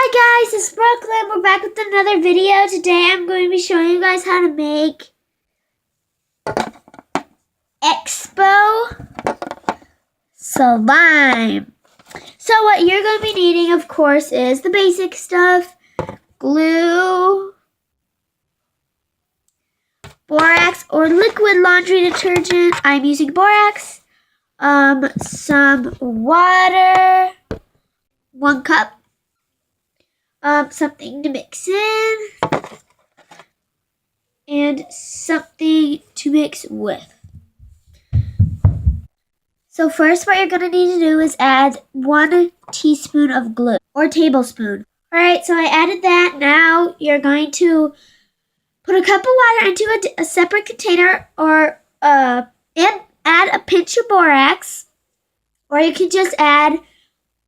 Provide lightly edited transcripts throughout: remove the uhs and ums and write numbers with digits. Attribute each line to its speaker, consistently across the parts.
Speaker 1: Hi guys, it's Brooklyn. We're back with another video. Today I'm going to be showing you guys how to make expo slime. So what you're going to be needing, of course, is the basic stuff. Glue, borax or liquid laundry detergent. I'm using borax. Some water, 1 cup. Something to mix in, and something to mix with. So first what you're going to need to do is add 1 teaspoon of glue, or tablespoon. Alright, so I added that. Now you're going to put a cup of water into a separate container, or and add a pinch of borax, or you can just add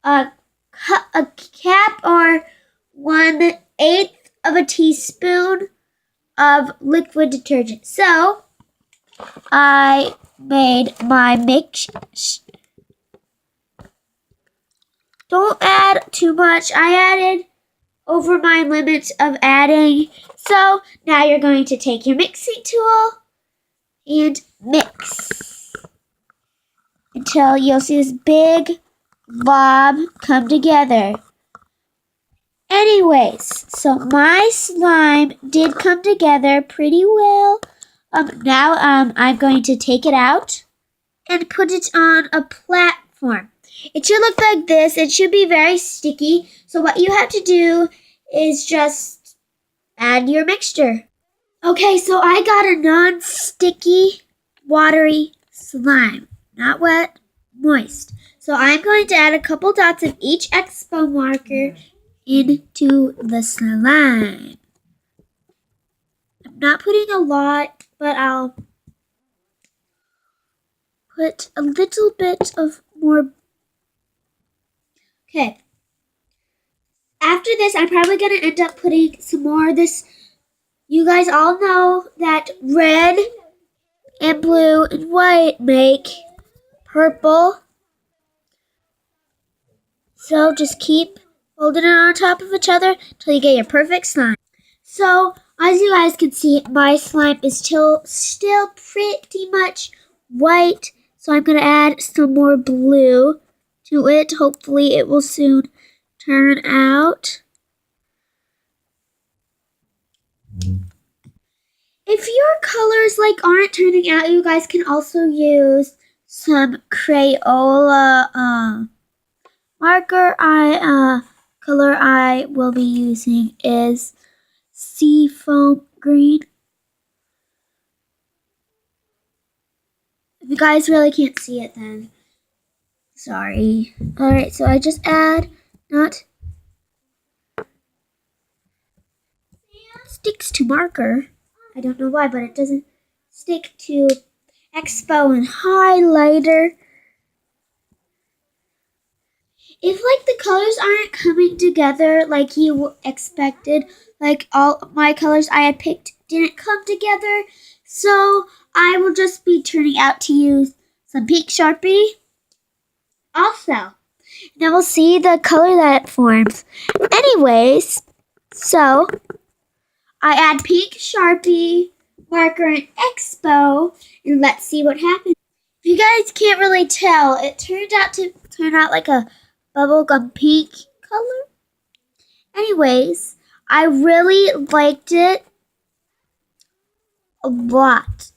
Speaker 1: a cap or 1/8 of a teaspoon of liquid detergent. So I made my mix. Don't add too much. I added over my limit of adding. So now you're going to take your mixing tool and mix until you'll see this big blob come together. Anyways, so my slime did come together pretty well. Now I'm going to take it out and put it on a platform. It should look like this. It should be very sticky. So what you have to do is just add your mixture. Okay, so I got a non-sticky, watery slime. Not wet, moist. So I'm going to add a couple dots of each expo marker into the slime. I'm not putting a lot, but I'll put a little bit of more. Okay. After this, I'm probably going to end up putting some more of this. You guys all know that red and blue and white make purple. So just keep holding it on top of each other until you get your perfect slime. So, as you guys can see, my slime is still pretty much white. So I'm going to add some more blue to it. Hopefully it will soon turn out. If your colors aren't turning out, you guys can also use some Crayola marker. Color I will be using is Seafoam Green. If you guys really can't see it, then sorry. Alright, so I just add, not sticks to marker. I don't know why, but it doesn't stick to expo and highlighter. If the colors aren't coming together like you expected, like all my colors I had picked didn't come together, so I will just be turning out to use some pink Sharpie also. And then we'll see the color that forms. Anyways, so I add pink Sharpie marker and expo, and let's see what happens. If you guys can't really tell, it turned out like a bubblegum pink color. Anyways, I really liked it a lot.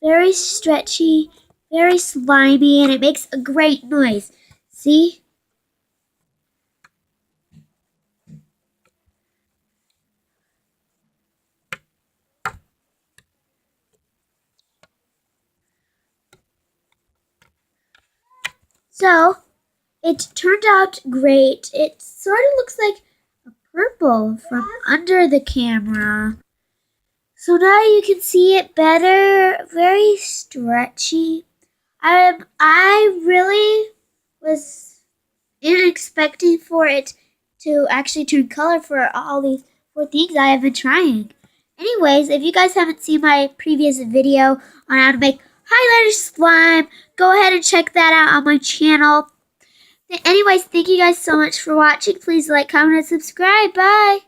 Speaker 1: Very stretchy, very slimy, and it makes a great noise. See? So, it turned out great. It sort of looks like a purple from under the camera. So now you can see it better. Very stretchy. I really was expecting for it to actually turn color for all these 4 things I have been trying. Anyways, if you guys haven't seen my previous video on how to make highlighter slime, go ahead and check that out on my channel. Anyways, thank you guys so much for watching. Please like, comment, and subscribe. Bye.